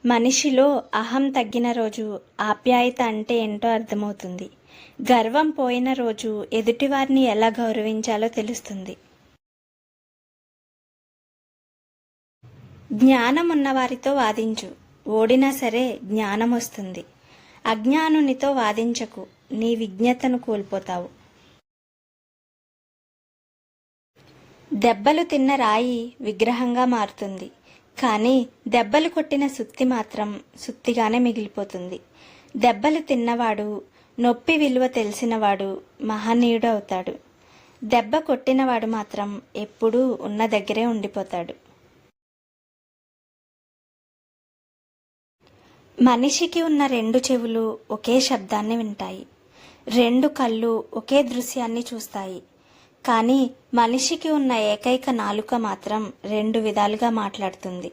మనిషిలో అహం తగ్గిన రోజు ఆప్యాయత అంటే ఏంటో అర్థమవుతుంది. గర్వం పోయిన రోజు ఎదుటివారిని ఎలా గౌరవించాలో తెలుస్తుంది. జ్ఞానం ఉన్నవారితో వాదించు, ఓడినా సరే జ్ఞానం వస్తుంది. అజ్ఞానునితో వాదించకు, నీ విజ్ఞతను కోల్పోతావు. దెబ్బలు తిన్న రాయి విగ్రహంగా మారుతుంది, కానీ దెబ్బలు కొట్టిన సుత్తి మాత్రం సుత్తిగానే మిగిలిపోతుంది. దెబ్బలు తిన్నవాడు, నొప్పి విలువ తెలిసినవాడు మహనీయుడు అవుతాడు. దెబ్బ కొట్టినవాడు మాత్రం ఎప్పుడూ ఉన్న దగ్గరే ఉండిపోతాడు. మనిషికి ఉన్న 2 చెవులు ఒకే శబ్దాన్ని వింటాయి, 2 కళ్ళు ఒకే దృశ్యాన్ని చూస్తాయి. కానీ మనిషికి ఉన్న ఏకైక నాలుక మాత్రం 2 విధాలుగా మాట్లాడుతుంది.